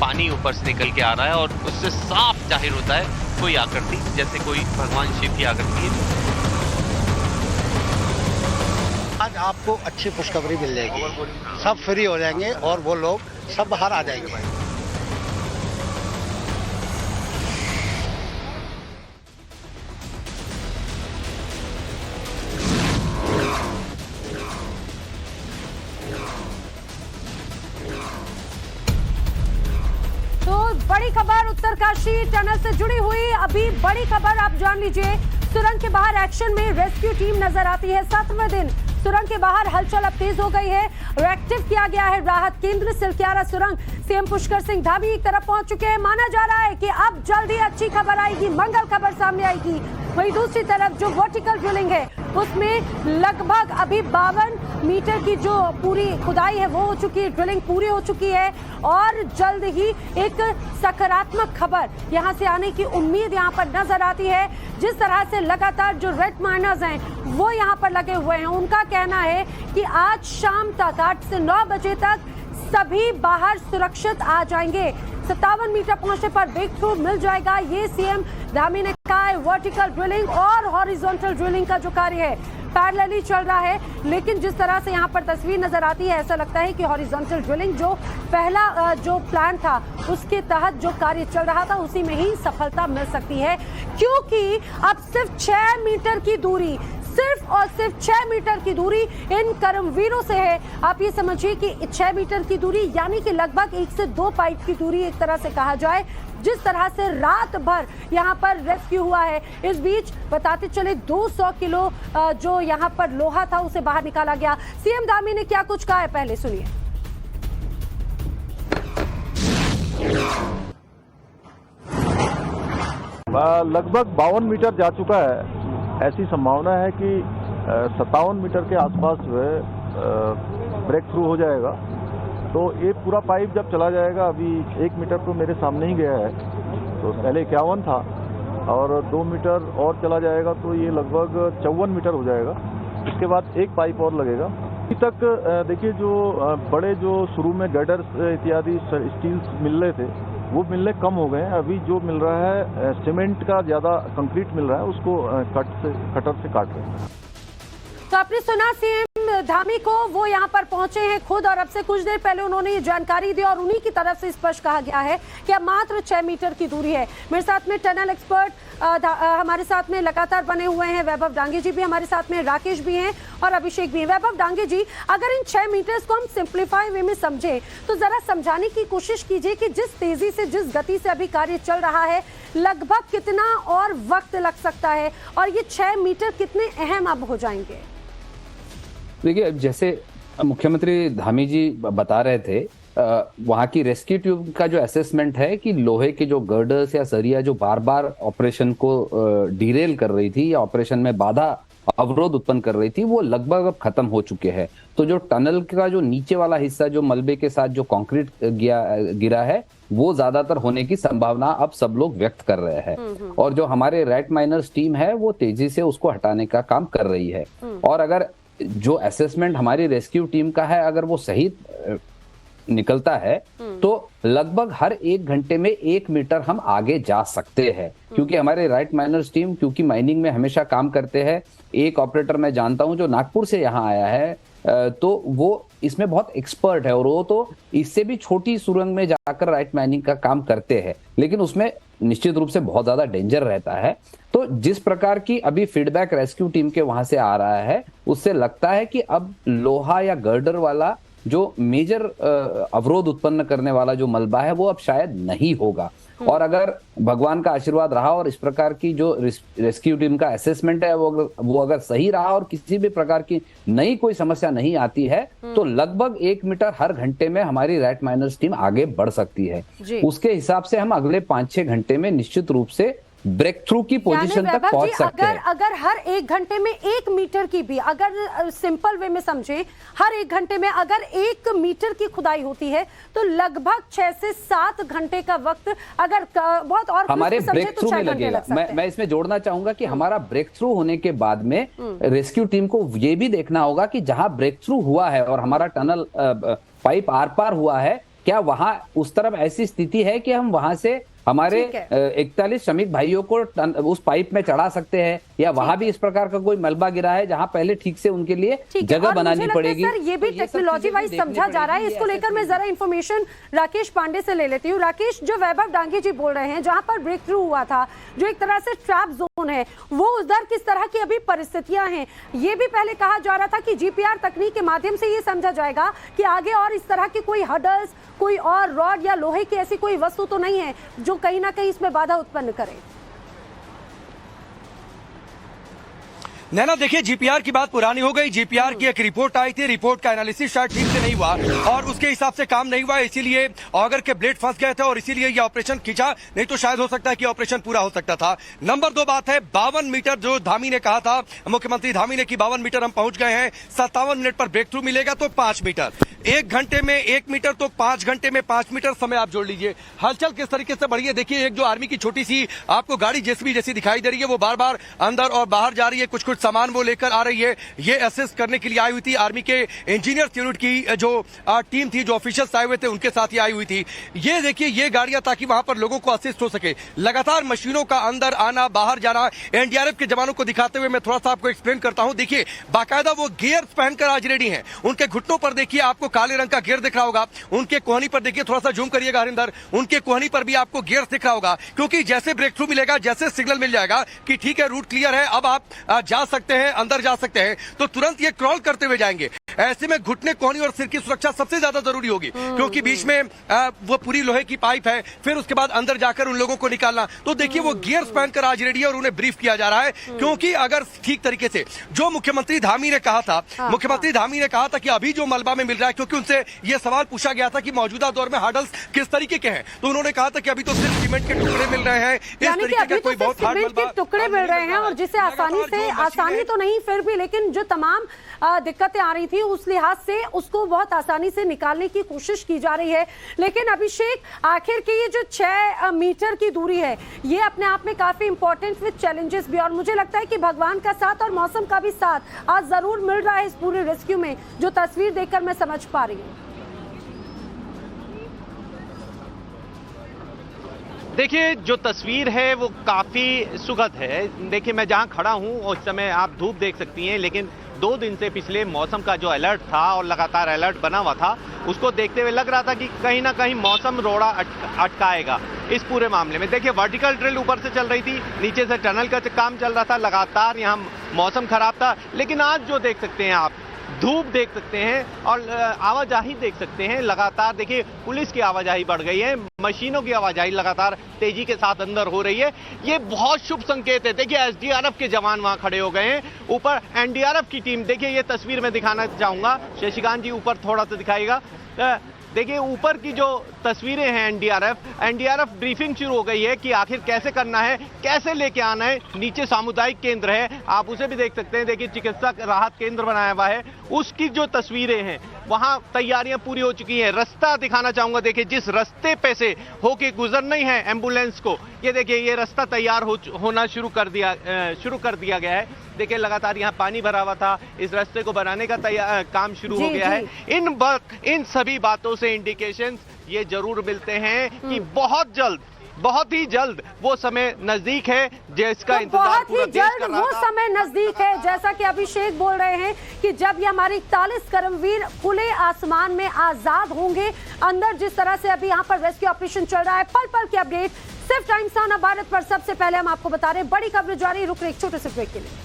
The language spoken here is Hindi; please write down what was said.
पानी ऊपर से निकल के आ रहा है और उससे साफ जाहिर होता है कोई आकृति, जैसे कोई भगवान शिव की आकृति है। आज आपको अच्छी खुशखबरी मिल जाएगी, सब फ्री हो जाएंगे और वो लोग सब बाहर आ जाएंगे। तो बड़ी खबर उत्तरकाशी टनल से जुड़ी हुई, अभी बड़ी खबर आप जान लीजिए। सुरंग के बाहर एक्शन में रेस्क्यू टीम नजर आती है। 7वें दिन सुरंग के बाहर हलचल अब तेज हो गई है। एक्टिव किया गया है राहत केंद्र। सिलक्यारा सुरंग सीएम पुष्कर सिंह धामी एक तरफ पहुंच चुके हैं। माना जा रहा है कि अब जल्दी अच्छी खबर आएगी, मंगल खबर सामने आएगी। वहीं दूसरी तरफ जो वर्टिकल ड्रिलिंग है उसमें लगभग अभी 52 मीटर की जो पूरी खुदाई है वो हो चुकी है, ड्रिलिंग पूरी हो चुकी है और जल्द ही एक सकारात्मक खबर यहां से आने की उम्मीद यहां पर नजर आती है। जिस तरह से लगातार जो रेड माइनर्स हैं वो यहां पर लगे हुए हैं, उनका कहना है कि आज शाम तक 8 से 9 बजे तक सभी बाहर सुरक्षित आ जाएंगे। 57 मीटर पहुंचने पर ब्रेक थ्रू मिल जाएगा, ये सीएम धामी ने कहा है। वर्टिकल ड्रिलिंग और हॉरिजॉन्टल ड्रिलिंग का जो कार्य है पैरेलली चल रहा है, लेकिन जिस तरह से यहाँ पर तस्वीर नजर आती है ऐसा लगता है कि हॉरिजॉन्टल ड्रिलिंग जो पहला जो प्लान था उसके तहत जो कार्य चल रहा था उसी में ही सफलता मिल सकती है, क्योंकि अब सिर्फ 6 मीटर की दूरी, सिर्फ और सिर्फ 6 मीटर की दूरी इन कर्मवीरों से है। आप ये समझिए कि 6 मीटर की दूरी यानी कि लगभग 1 से 2 पाइप की दूरी एक तरह से कहा जाए। जिस तरह से रात भर यहाँ पर रेस्क्यू हुआ है, इस बीच बताते चले 200 किलो जो यहाँ पर लोहा था उसे बाहर निकाला गया। सीएम धामी ने क्या कुछ कहा है पहले सुनिए। लगभग 52 मीटर जा चुका है। ऐसी संभावना है कि 57 मीटर के आसपास जो है ब्रेक थ्रू हो जाएगा। तो एक पूरा पाइप जब चला जाएगा, अभी 1 मीटर तो मेरे सामने ही गया है, तो पहले 51 था और 2 मीटर और चला जाएगा तो ये लगभग 54 मीटर हो जाएगा। इसके बाद एक पाइप और लगेगा। अभी तक देखिए जो बड़े जो शुरू में गर्डर्स इत्यादि स्टील्स मिल रहे थे वो मिलने कम हो गए हैं। अभी जो मिल रहा है सीमेंट का ज्यादा कंक्रीट मिल रहा है, उसको कटर से काट रहे हैं। तो आपने सुना सीएम धामी को, वो यहाँ पर पहुंचे हैं खुद और अब से कुछ देर पहले उन्होंने ये जानकारी दी और उन्हीं की तरफ से स्पष्ट कहा गया है कि अब मात्र 6 मीटर की दूरी है। मेरे साथ में टनल एक्सपर्ट हमारे साथ में लगातार बने हुए हैं। वैभव डांगे जी भी हमारे साथ में, राकेश भी हैं और अभिषेक भी हैं। वैभव डांगे जी, अगर इन 6 मीटर्स को हम सिंप्लीफाई वे में समझे तो जरा समझाने की कोशिश कीजिए कि जिस तेजी से, जिस गति से अभी कार्य चल रहा है, लगभग कितना और वक्त लग सकता है और ये 6 मीटर कितने अहम अब हो जाएंगे। देखिए, जैसे मुख्यमंत्री धामी जी बता रहे थे, वहां की रेस्क्यू टीम का जो असेसमेंट है कि लोहे के जो गर्डर्स या सरिया जो बार बार ऑपरेशन को डिरेल कर रही थी या ऑपरेशन में बाधा अवरोध उत्पन्न कर रही थी, वो लगभग अब खत्म हो चुके हैं। तो जो टनल का जो नीचे वाला हिस्सा जो मलबे के साथ जो कंक्रीट गिरा है वो ज्यादातर होने की संभावना अब सब लोग व्यक्त कर रहे हैं और जो हमारे रेड माइनर्स टीम है वो तेजी से उसको हटाने का काम कर रही है। और अगर जो असेसमेंट हमारी रेस्क्यू टीम का है अगर वो सही निकलता है तो लगभग हर 1 घंटे में 1 मीटर हम आगे जा सकते हैं, क्योंकि हमारे राइट माइनर्स टीम क्योंकि माइनिंग में हमेशा काम करते हैं। एक ऑपरेटर मैं जानता हूं जो नागपुर से यहाँ आया है, तो वो इसमें बहुत एक्सपर्ट है और वो तो इससे भी छोटी सुरंग में जाकर राइट माइनिंग का काम करते हैं, लेकिन उसमें निश्चित रूप से बहुत ज्यादा डेंजर रहता है। तो जिस प्रकार की अभी फीडबैक रेस्क्यू टीम के वहां से आ रहा है उससे लगता है कि अब लोहा या गर्डर वाला जो मेजर अवरोध उत्पन्न करने वाला जो मलबा है वो अब शायद नहीं होगा। और अगर भगवान का आशीर्वाद रहा और इस प्रकार की जो रेस्क्यू टीम का असेसमेंट है वो अगर सही रहा और किसी भी प्रकार की नई कोई समस्या नहीं आती है तो लगभग 1 मीटर हर घंटे में हमारी राइट माइनर्स टीम आगे बढ़ सकती है। उसके हिसाब से हम अगले 5-6 घंटे में निश्चित रूप से ब्रेक थ्रू की पोजीशन तक पहुंच सकते हैं। अगर हर 1 घंटे में 1 मीटर की भी, अगर सिंपल वे में समझे, हर 1 घंटे में अगर 1 मीटर की खुदाई होती है तो लगभग 6 से 7 घंटे का वक्त अगर बहुत और हमारे ब्रेक थ्रू में लगेगा। मैं इसमें जोड़ना चाहूंगा कि हमारा ब्रेक थ्रू होने के बाद में रेस्क्यू टीम को ये भी देखना होगा कि जहां ब्रेक थ्रू हुआ है और हमारा टनल पाइप आर पार हुआ है क्या वहां उस तरफ ऐसी स्थिति है कि हम वहां से हमारे 41 श्रमिक भाइयों को उस पाइप में चढ़ा सकते हैं, या वहां भी इस प्रकार का कोई मलबा गिरा है जहां पहले ठीक से उनके लिए जगह बनानी पड़ेगी? सर ये भी टेक्नोलॉजी वाइज समझा जा रहा है। इसको लेकर मैं जरा इंफॉर्मेशन राकेश पांडे से ले लेती हूँ। राकेश, जो वैभव डांगे जी बोल रहे हैं जहां पर ब्रेक थ्रू हुआ था, जो एक तरह से ट्रैप जोन है, वो उधर किस तरह की अभी परिस्थितियां हैं? ये भी पहले कहा जा रहा था कि जीपीआर तकनीक के माध्यम से ये समझा जाएगा कि आगे और इस तरह की कोई हर्डल्स, कोई और रॉड या लोहे की ऐसी कोई वस्तु तो नहीं है जो कहीं ना कहीं इसमें बाधा उत्पन्न करे। नैना, देखिए, जीपीआर की बात पुरानी हो गई। जीपीआर की एक रिपोर्ट आई थी, रिपोर्ट का एनालिसिस शायद ठीक से नहीं हुआ और उसके हिसाब से काम नहीं हुआ, इसीलिए ऑगर के ब्लेड फंस गए थे और इसीलिए ये ऑपरेशन खींचा, नहीं तो शायद हो सकता है कि ऑपरेशन पूरा हो सकता था। नंबर 2 बात है 52 मीटर जो धामी ने कहा था, मुख्यमंत्री धामी ने कि 52 मीटर हम पहुंच गए हैं, 57 मिनट पर ब्रेक थ्रू मिलेगा तो 5 मीटर, 1 घंटे में 1 मीटर तो 5 घंटे में 5 मीटर, समय आप जोड़ लीजिए। हलचल किस तरीके से बढ़ी है देखिए। एक जो आर्मी की छोटी सी आपको गाड़ी जेसीबी जैसी दिखाई दे रही है, वो बार बार अंदर और बाहर जा रही है, कुछ सामान वो लेकर आ रही है। ये असेस करने के लिए आई हुई थी आर्मी के इंजीनियर्स यूनिट की जो टीम थी, जो ऑफिशियल्स आए हुए थे, उनके साथ ही आई हुई थी। ये देखिए ये गाड़ियां, ताकि वहां पर लोगों को असिस्ट हो सके। लगातार मशीनों का अंदर आना बाहर जाना। एनडीआरएफ के जवानों को दिखाते हुए मैं थोड़ा सा आपको एक्सप्लेन करता हूं। देखिए बाकायदा वो गियर्स पहनकर आज रेडी हैं। उनके घुटनों पर देखिए आपको काले रंग का गियर दिख रहा होगा, उनके कोहनी पर देखिए, थोड़ा सा जूम करिएगा हरिंदर, उनके कोहनी पर भी आपको गियर दिख रहा होगा, क्योंकि जैसे ब्रेक थ्रू मिलेगा, जैसे सिग्नल मिल जाएगा कि ठीक है रूट क्लियर है, अब आप जा सकते हैं, अंदर जा सकते हैं, तो तुरंत ये क्रॉल करते हुए जाएंगे। ऐसे में घुटने, कोहनी और सिर की सुरक्षा सबसे ज्यादा जरूरी होगी, क्योंकि बीच में वो पूरी लोहे की पाइप है, फिर उसके बाद अंदर जाकर उन लोगों को निकालना। तो देखिए वो गियर्स पहनकर आज रेडी है और उन्हें ब्रीफ किया जा रहा है, क्योंकि अगर ठीक तरीके से जो मुख्यमंत्री धामी ने कहा था, मुख्यमंत्री धामी ने कहा था कि अभी जो मलबा में मिल रहा है, क्योंकि उनसे ये सवाल पूछा गया था कि मौजूदा दौर में हार्डल्स किस तरीके के हैं, तो उन्होंने कहा था कि अभी तो सिर्फ सीमेंट के टुकड़े मिल रहे हैं, इस तरीके का कोई बहुत हार्ड मलबा टुकड़े मिल रहे हैं, और जिसे आसानी तो नहीं, फिर भी लेकिन जो तमाम दिक्कतें आ रही थी उस लिहाज से उसको बहुत आसानी से निकालने की कोशिश की जा रही है। लेकिन अभिषेक, आखिर की ये जो 6 मीटर की दूरी है, ये अपने आप में काफी इंपॉर्टेंट विद चैलेंजेस भी, और मुझे लगता है कि भगवान का साथ और मौसम का भी साथ आज जरूर मिल रहा है इस पूरे रेस्क्यू में, जो तस्वीर देखकर मैं समझ पा रही हूँ। देखिए जो तस्वीर है वो काफी सुखद है। देखिए मैं जहां खड़ा हूं उस समय आप धूप देख सकती हैं, लेकिन 2 दिन से पिछले मौसम का जो अलर्ट था और लगातार अलर्ट बना हुआ था, उसको देखते हुए लग रहा था कि कहीं ना कहीं मौसम रोड़ा अटकाएगा इस पूरे मामले में। देखिए वर्टिकल ड्रिल ऊपर से चल रही थी, नीचे से टनल का काम चल रहा था, लगातार यहाँ मौसम खराब था। लेकिन आज जो देख सकते हैं आप, धूप देख सकते हैं और आवाजाही देख सकते हैं। लगातार देखिए पुलिस की आवाजाही बढ़ गई है, मशीनों की आवाजाही लगातार तेजी के साथ अंदर हो रही है। ये बहुत शुभ संकेत है। देखिए एसडीआरएफ के जवान वहां खड़े हो गए हैं, ऊपर एनडीआरएफ की टीम। देखिए ये तस्वीर मैं दिखाना चाहूंगा, शशिकांत जी ऊपर थोड़ा सा दिखाएगा। देखिए ऊपर की जो तस्वीरें हैं, एनडीआरएफ ब्रीफिंग शुरू हो गई है कि आखिर कैसे करना है, कैसे लेके आना है। नीचे सामुदायिक केंद्र है, आप उसे भी देख सकते हैं। देखिए चिकित्सा राहत केंद्र बनाया हुआ है, उसकी जो तस्वीरें हैं वहां तैयारियां पूरी हो चुकी हैं। रास्ता दिखाना चाहूंगा, देखिए जिस रास्ते पे से होके गुजरना ही है एम्बुलेंस को, ये देखिए ये रास्ता तैयार होना शुरू कर दिया गया है। देखिए लगातार यहाँ पानी भरा हुआ था, इस रास्ते को बनाने का काम शुरू हो गया है। इन सभी बातों से इंडिकेशंस ये जरूर मिलते हैं कि बहुत ही जल्द वो समय नजदीक है जिसका इंतजार बहुत ही जल्द वो समय नजदीक है। जैसा कि अभिषेक बोल रहे हैं कि जब ये हमारे 41 कर्मवीर खुले आसमान में आजाद होंगे अंदर, जिस तरह से अभी यहाँ पर रेस्क्यू ऑपरेशन चल रहा है, पल पल की अपडेट सिर्फ टाइम्स ऑन भारत पर सबसे पहले हम आपको बता रहे हैं। बड़ी खबर जारी, रुक रहे एक छोटे से ब्रेक के लिए।